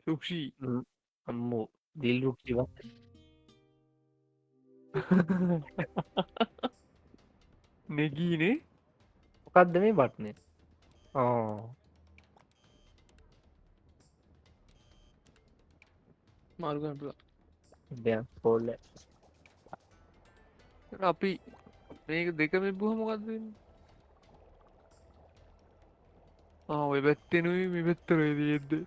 සුක්ෂී අම්මෝ දිල්රුක්ටිවත් නෙගීනේ මොකක්ද මේ බට්නේ ආ මාරු ගන්න පුළුවන්. දැන් පොල්ල අපි මේක දෙක මෙබ්බුහ මොකක්ද වෙන්නේ? ඔය පැත්තෙනුයි මේ පැත්තටයි තියෙද්දි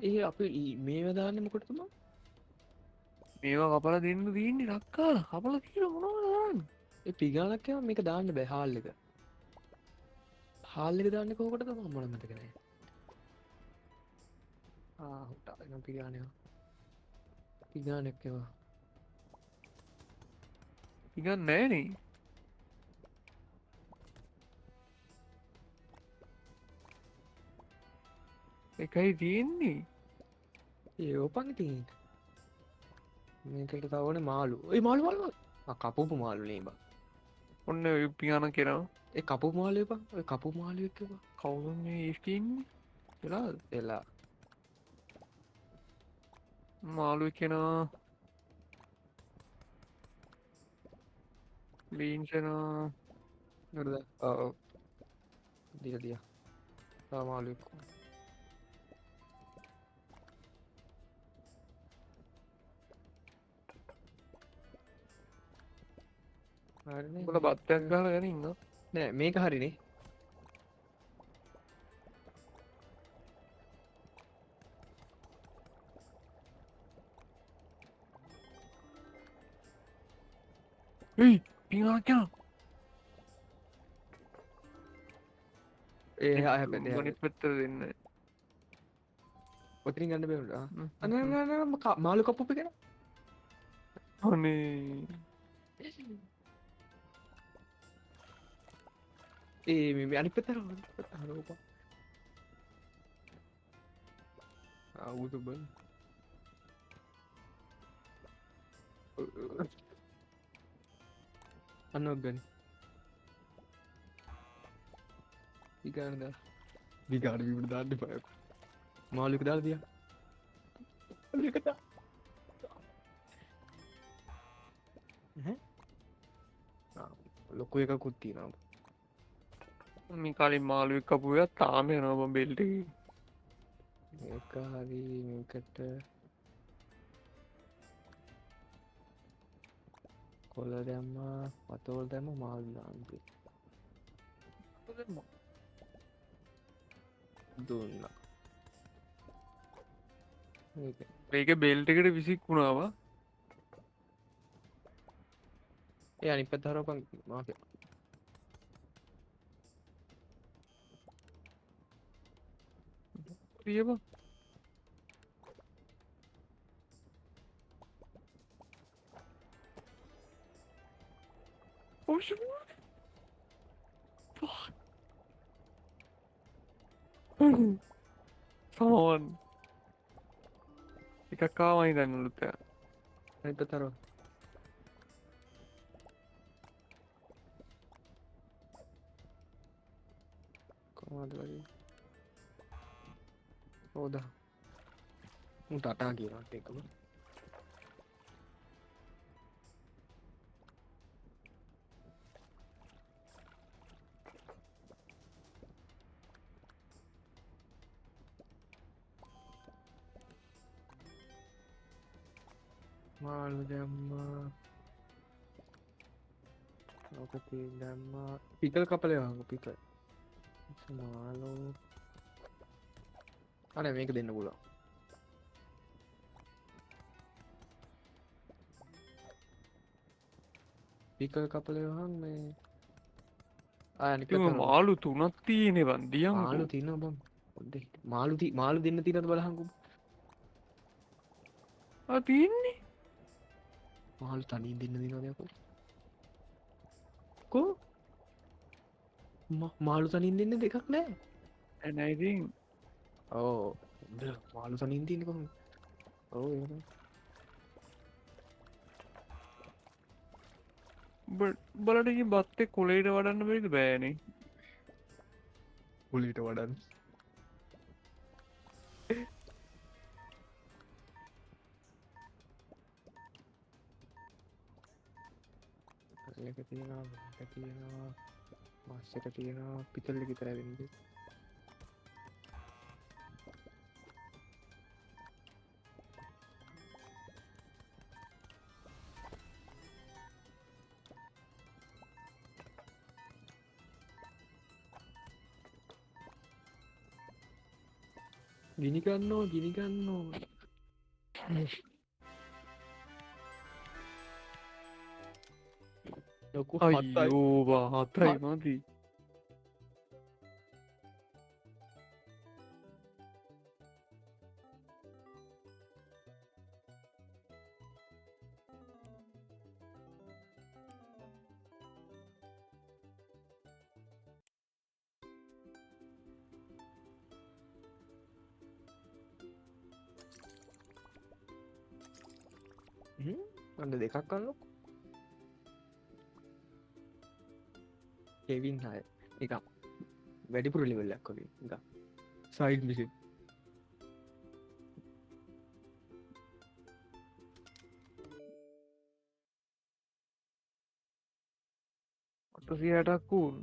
ඒ අපි මේවා දාන්නේ මොකටද මම? මේවා කපලා දෙන්න තියෙන්නේ රක්කා කපලා තියෙන මොනවද දාන්නේ? ඒ පිගානක් යම මේක දාන්න බෑ හාල් එක. හාල් එක දාන්නේ කොහොකටද මම මොන මතක නැහැ. හොට්ටා එනම් පිගානේ. පිගානක් ඒවා. ඉගන් නෑනේ එකයි තියෙන්නේ ඒ ඕපන් ඉතින්. මේකට තවනේ මාළු. ඒ මාළු මාළු. කපපු මාළු නේ බං. ඔන්න ඔය පියාන කෙනා ඒ කපපු මාළු එපා. ඔය කපපු මාළු එක්ක එපා. කවුද මේ ඉස්කින්නේ වෙලාද එලා. මාළු කෙනා ලීන්සනා නේද? ඔව්. දිය. තා මාළු එක්ක. හරිනේ. උඹලා බත්තයක් ගහලා යන ඉන්න නෑ මේක හරිනේ. එයි පියාන කෙනා ඒ හැපෙන්නේ. ගොනිත් පැත්තට දෙන්න ඔතනින් ගන්න බෑ. අනේ මාළු කප්පු එක නේ. අනේ ඒ මේ අනිත් පැත්තට හරෝපා. ආවුද බං. අන්නක් ගන්න. විගාන දා. විගාන විමුණ දාන්න එපා. මාළු එක දාලා දියා. මාළු එක දා. ලොකු එකකුත් තියෙනවා. මේ කලින් මාළුවෙක් කපුව එකක් තාම යනවා බං බෙල්ට් එකේ මේක හරි මේකට කොළ දැම්මා වතෝල් දැම්ම මාළු දාන්න දුන්නා. මේක බෙල්ට් එකට විසික් වුණාවා ඒ අනිත් පැත්ත හරවපන් මාකේ. පියබං Oh shit. Fuck. Someone. එකක් ආවයි දැන් උළුත් එක. අනිත් පැත්ත හරව. කොහොමද වගේ? ඕදා. උන් ටටා කියනත් එකම. මාළු දැම්මා. ඔක දැම්මා. Pickle කපලේ වහගු pickle. මාළු. අනේ මේක දෙන්න පුළුවන්. පිකල් කපලේ වහන් මේ අනිත් ඉතින් පැත්ත මාළු තුනක් තියෙනේ බං දියම් මාළු තියෙනවා බං. පොඩ්ඩේ. මාළු දෙන්න තියෙනවද බලහන්කෝ. තියෙන්නේ මාළු තනියෙන් දෙන්න දිනවද යකෝ? කෝ? මාළු තනියෙන් දෙන්න දෙකක් නෑ. and I think ඕ මාළු සනින් තියන්නේ කොහොමද? ඔව් ඒක තමයි. බලට ඉතින් බත්තේ කොලේට වඩන්න බැරිද? බෑනේ. කුලීට වඩන්න. එක තියෙනවා මේක තියෙනවා මාස් එක තියෙනවා පිතල් එක විතරයි වෙන්නේ. ගිනි ගන්නවා ලොකු හතයි. අයියෝ බා 7යි මදි. අන්න දෙකක් ගන්නකො. කෙවින් 6 එක වැඩිපුර ලෙවල් එකක් වගේ එක සයිඩ් මිෂන්. අටසිය 60ක් වුන්.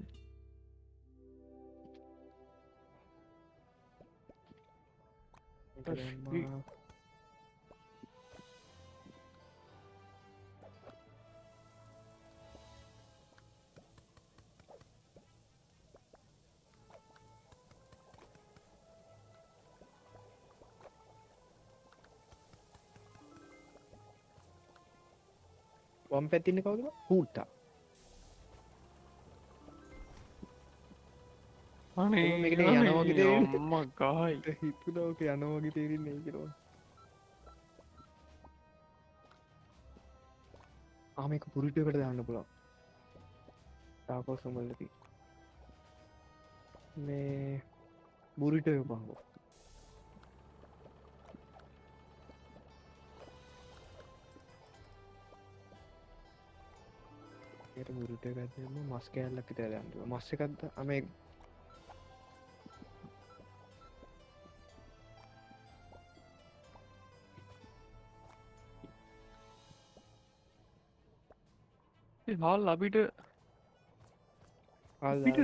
වම් පැත්තින්න කවුද? හූට්ටා. අනේ මේකට යනවා වගේ තේරෙන්නේ. අම්මා ගහයි. හිතුණා ඔක යනවා වගේ තේරෙන්නේ නැහැ කියලා. මේක පුරිටු එකට දාන්න පුළුවන්. තාකෝස් වලදී මේ බුරිටෝ එක බලමු. ඒකට බුරිටෝ එකක් දෙන්න මස් කෑල්ලක් විතර දාන්න. මස් එකක් මේ හාල් අපිට හාල් අපිට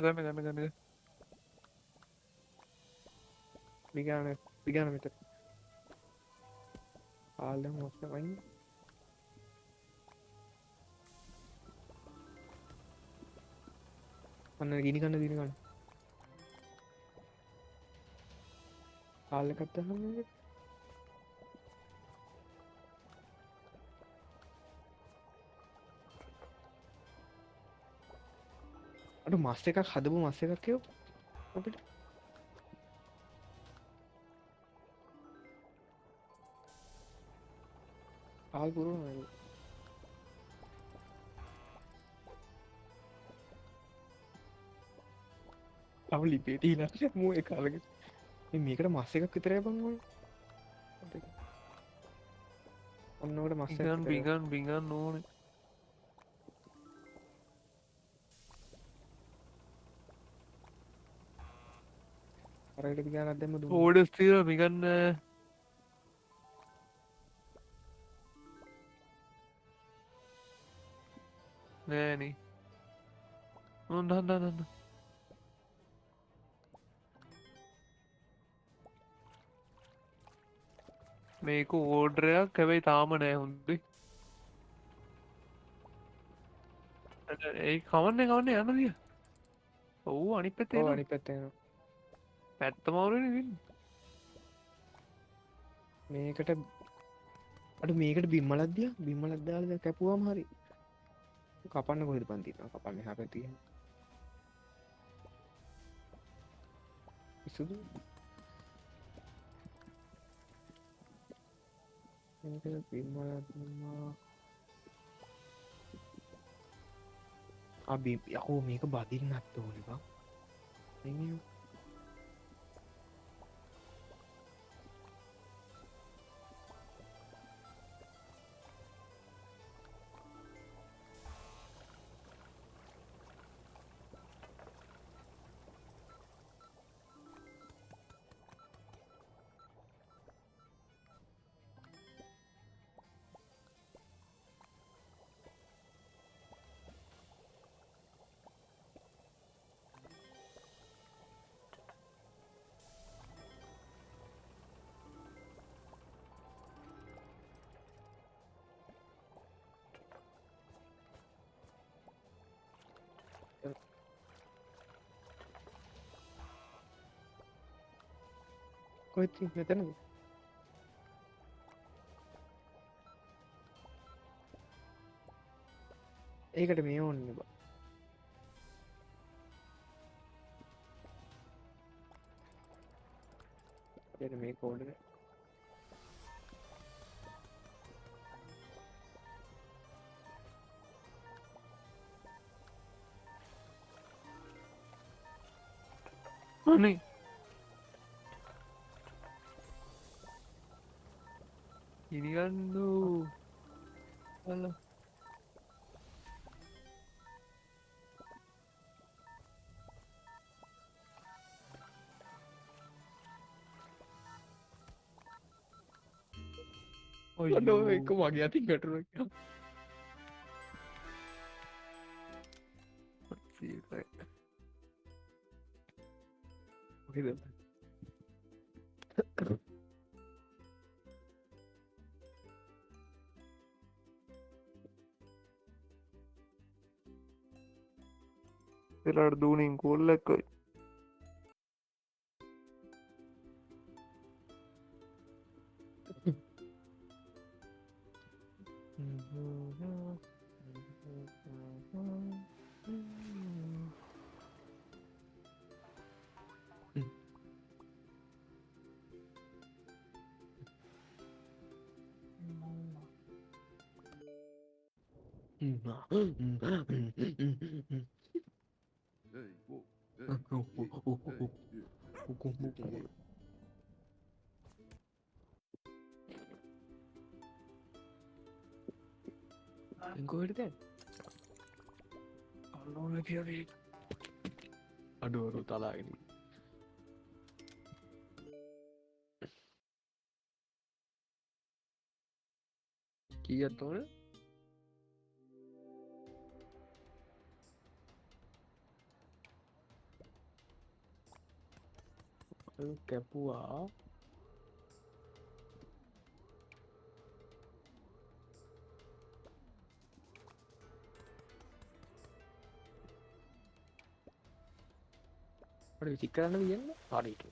ගම පිගාන මෙතන. හාල් දැන් මොකක්ද වයින්? අන්න ගිනි ගන්න. හාල් එකක් දාන්න. අර මස් එකක් හදපු මස් එකක් කියෝ අපිට. හාල් පුරවනවා. අවලි පෙටීලා මූ එක අරගෙන මේකට මස් එකක් විතරයි බං ඕනේ. ඔන්නෝකට මස් එකක් බිගන් ඕනේ. අරකට පිගානක් දැම්ම දුන්න. ඕඩර්ස් තියෙනවා බිගන් නෑනේ. හොඳ මේක ඕඩරයක් හැබැයි තාම නෑ හොඳේ. ඒ කවන්නේ යන්න දිය. ඔව් අනිත් පැත්තේ ඔව් එනවා. අනිත් පැත්තේ යනවා. පැත්ත මාරුනේ ඉන්නේ. මේකට අඩු මේකට බිම්මලක් දාලා කැපුවාම හරි. කපන්න කොහෙද පන් තියෙනවා? කපන්න එහා පැත්තේ. ඉසුදු මේක පින්වතුන්ලා අපි යකෝ මේක බදින්නත් ඕනේ බං එන්නේ කොහෙද මෙතනද ඒකට මේ ඕනේ බං එතන මේ කෝඩ් එක අනේ ඉනිගන්නු අල්ල අඩෝ එක මගේ අතින් ගැටුණා කියලා කොහෙද වෙලාට දූනින් කොල්ලෙක්කයි කොහෙද දැන් අල්ලෝන කියවේ අඩුවරු තලාගෙන කීයක් ඕන කැපුවා විසික් කරන්න වියන්න හරිට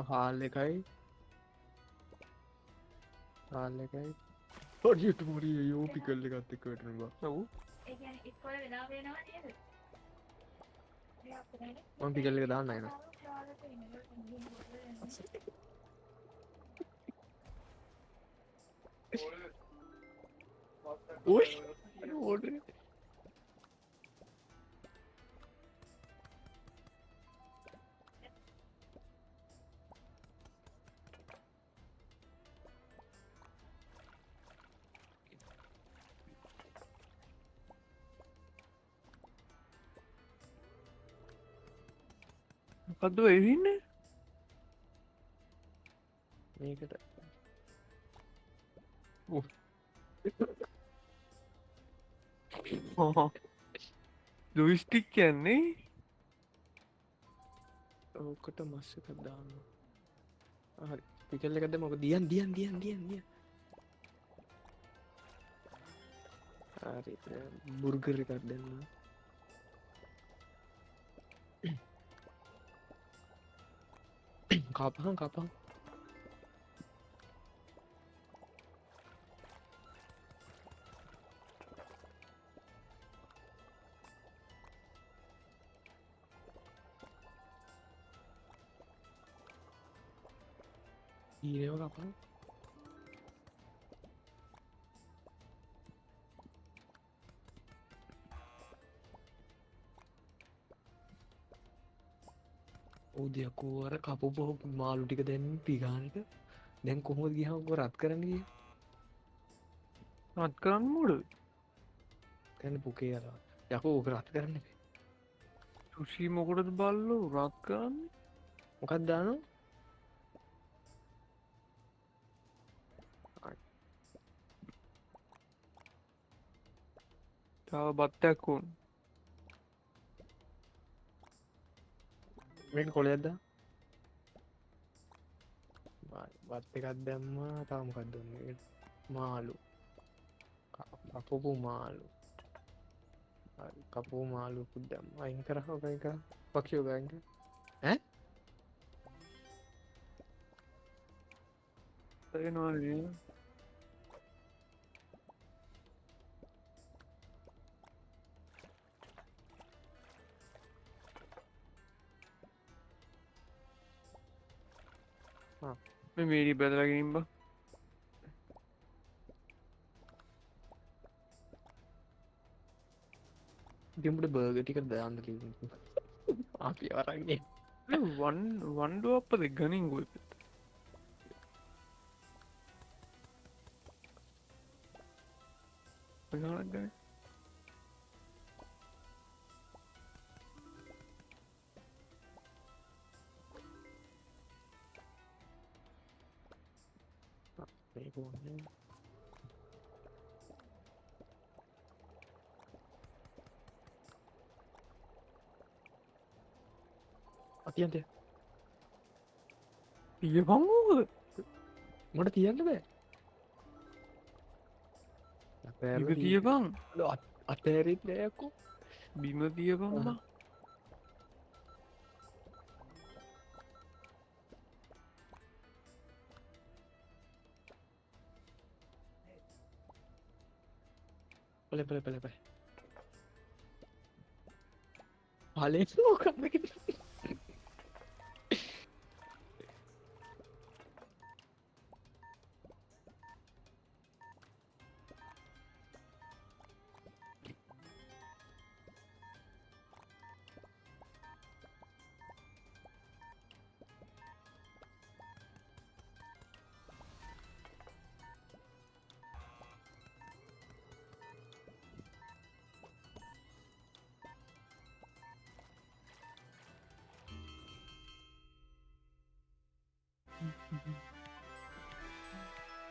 හාල් එකයි හාල් එකයි පොඩියට මුරිය යෝපි කල්ල එකත් එක්ක වැටෙනවා ඔව් මම පිකල් එක දාන්න එනවා ඔයි ඕඩර් මොකක්ද වෙන්නේ මේකට ජොයිස්ටික් කියන්නේ ඕකට මස්ස එකක් දාන්න. හරි පිකල් එකද මොක දියන් හරි බුර්ගර් එකක් දෙන්න. කපහන් ඊරේව කපහන්. ඕදයකෝ අර කපපු මාළු ටික දැන් පිගානක දැන් කොහොමද ගියහම ඔක රත් කරන්න ගියේ? රත් කරන්න මුඩ දැන් පුකේ අර යකෝ ඕක රත් කරන්න එපා. සුෂී මොකටද බල්ලෝ රත් කරන්න මොකක්ද දානවා? තව බත්තයක් ඕන මේක කොලයක්ද? වත් එකක් දැම්මා. තව මොකක්ද දුන්නේ? මාළු. කපපු මාළු. හරි කපපු මාළුකුත් දැම්මා. අයින් කරහව ගයික. පක්ෂියෝ ගයින්ක. තේනවා නේද මේ මේඩි බැදලාගෙන ඉන්න බා ඉතින්ට බර්ග ටික දාන්න අපි අරන්නේ වන්ඩුව අපද ගනින් ගොයි ගන අතියන්ත පිය පංගෝද මට තියන්න බෑ ඉව තියපං අතෑරීත් නෑයක්කෝ බිම තියපං පල පලේ ලෝකන්න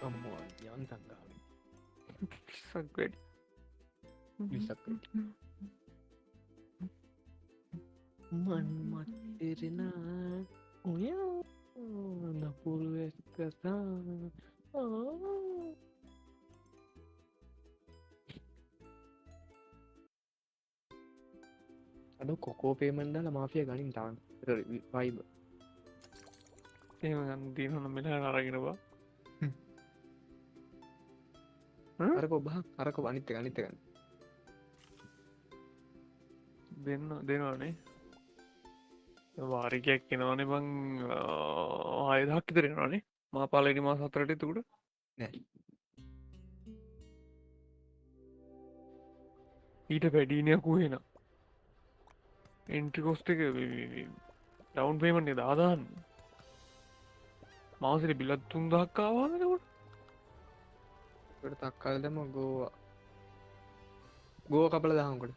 අම්මෝ යන්තංගාව පිස්සක් වැඩි විසක් මන්මත් එරෙන ඔය නපුරු කතා අඩ කොකෝ පේමන්ඩල මාෆිය ගනින් තාන් වයිබ ඒම ගන්න දීනන මෙලා අරගෙනවා අරක ඔබහ අරක අනිත්ත ගනිතගන්න දෙනවානේ වාරිකයක් කෙනවානේ බං ආයදහක් ඉතරෙනවානේ මා පාලනි මා සතරට තුකට නෑ ඊට පැඩීනයක් වහෙන එන්ට්‍රිකොස්ට එක ඩවන් පේමන්ේ දාදාන්න මාසට බිලත් තුන් දක්කාවානකට තක්කල්දම ගෝවා ගෝ කපල දහංකොට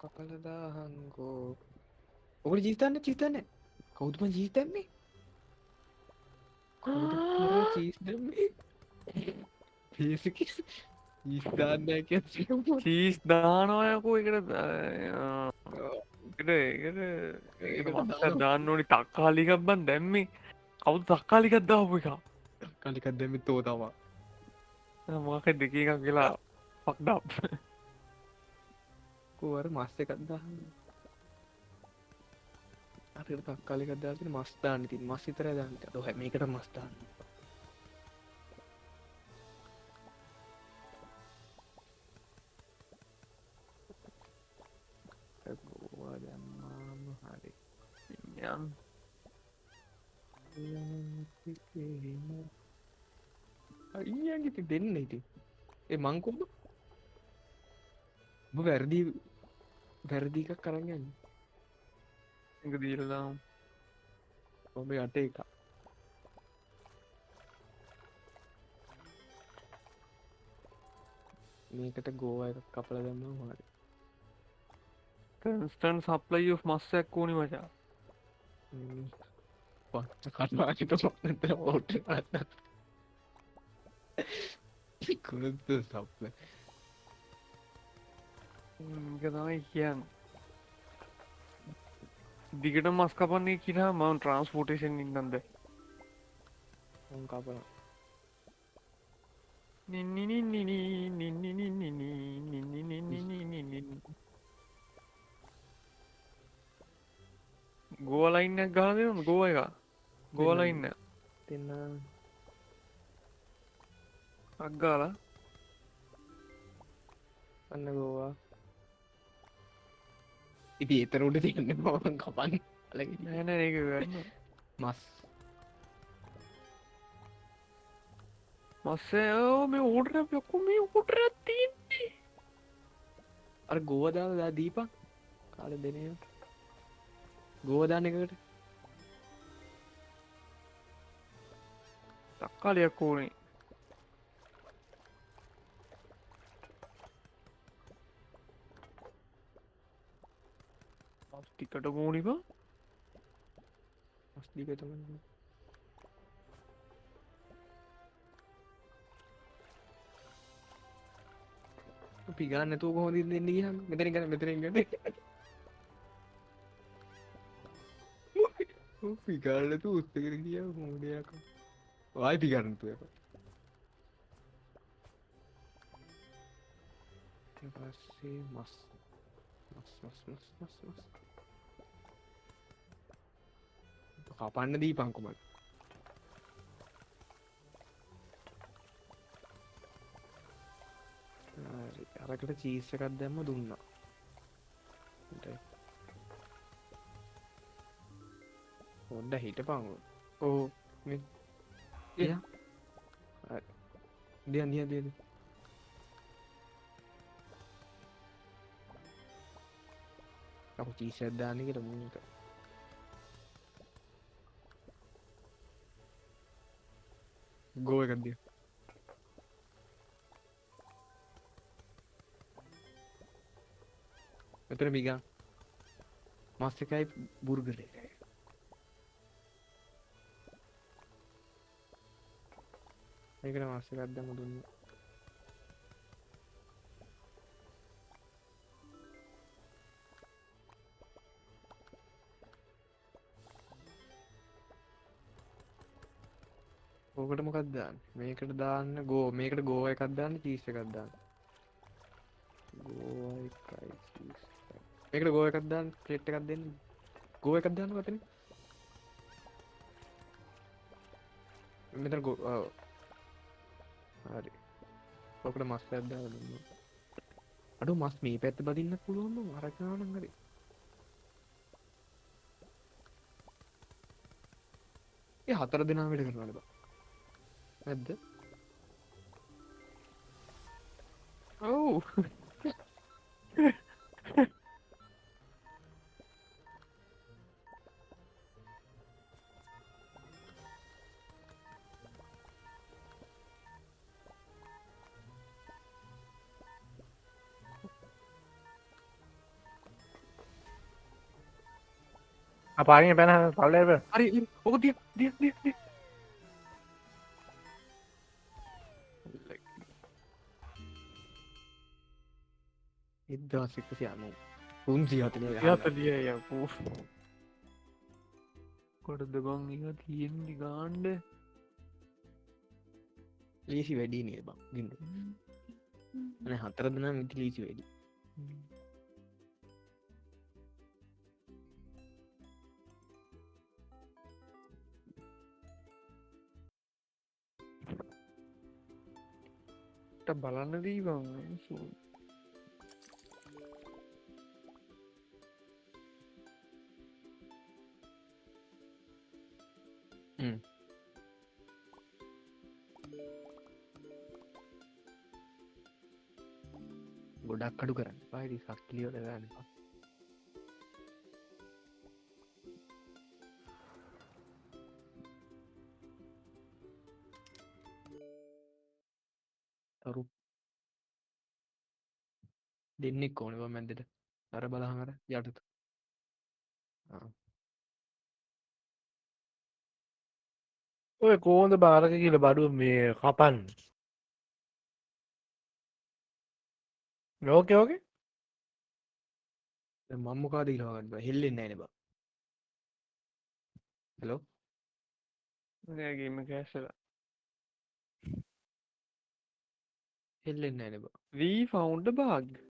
කපල දාහංගෝ ඔකට ජීතන්න චිතන්න කෞතුම ජීතන්නේ චීස් පේසිකිස් ඉස්දාන්නෑ කිය චීස් දානවයකෝ එකට ඒකට මස්ස දාන්න ඕනි තක්කාලිකක් බන් දැම්මේ කවුද තක්කාලිකක් දාපු එක කලිකත් දෙමි තෝ තමා මොක දෙක එකක් කියලා පක්ඩක් කෝවර මස්ස එකක්දා අර තක්කාලිකක්දාතින මස්ථාන ඉතින් මස් විතර දාන්නට ොහ මේකට මස්ථාන ගෝවා දැම්මාම හරි යන් ඊයගිති දෙන්න ඉති ඒ මංකොම උඹ වැරදිීකක් කරගන්න එක දීරලාම් ඔබ යට එක මේකට ගෝව එක කපල දන්නවා හරි කන්ස්ටන් සප්ලයි මස්සයක් ඕනි මචා පත්ත කටවාට නතර ඕට කුණුත්ත සප්ල තමයි කියන්න දිගට මස් කපන්නේ කියා මවන් ට්‍රන්ස්පෝර්ටේෂන් ඉන්නන්ද කපන ගෝලයින්න ගාද ගෝව එක ගෝලයින්න තින්න අක්ගාලා අන්න ගෝවා ඉති එතරට තියන්න මවන් කපන් අලග නෑන ඒක ගන්න මස් මස්සේ මේ ඕඩර යොක්කු මේ උකුටර තින්නේ අර ගෝවදාදා දීපක් කාල දෙනය ගෝවදාන එකට තක්කාලයක් ඕනේ ටිකට ගෝනික මස්දිකතම පිගන්න තු හොද දෙන්න ග මෙතන කන මෙතර පිකාලතු උත්තකර කිය මෝඩයක් වායි පිගන්නතු එක පස්සේ මස් කපන්න දී පංකුමට අරකට චීස්සකත් දැම්ම දුන්නා හොඩ හිට පංගු ඕ දිය දිය දියද අප චීසද්දානකට මුණට ගෝ එකක්දිය මෙතන මිගා මස් එකයි බුර්ගර එකයි ඒකට මස් එකක් දැම්ම දුන්න ඕකට මොකක් දාන්න මේකට දාන්න ගෝ මේකට ගෝව එකක් දාන්න චීස් එකක් දාන්න මේකට ගෝව එකක් දාන්න ප්ලේට් එකක් දෙන්න ගෝව එකක් දාන්න වතන මෙතන ගෝ හරි ඔකට මස් එකක් දාලා දුන්න අඩු මස් මේ පැත්ත බදින්න පුළුවන් අර ගානක් හරි ඒ හතර දෙනා වැඩ කරනවද බා නැද්ද ඔව් පාරිය පැන පල්ලට හරි ඕක දිය දිය දිය දිය 1190 340 හතලිය යකෝ කොටද බං එක තියෙන්නේ ගාන්ඩ ලීසි වැඩි නේද බං ගින්ද අනේ 4 දෙනා මිති ලීසි වැඩි බලන්න දී බං ගොඩක් අඩු කරන්න පායිති සක්ලියෝට ගන්න තරු දෙන්නෙක් ඕනවා මැන්දට අර බලහමර යටත ඔය කෝන්ද බාරක කියල බඩුව මේ කපන්න ලෝක ෝක මම්මකාද ඉලවාගන්න හෙල්ලෙන්න නෑ බා හෙලෝ ගේම කෑසල හෙල්ලෙන්න නෑ බා වී ෆවුන්ඩ බාග්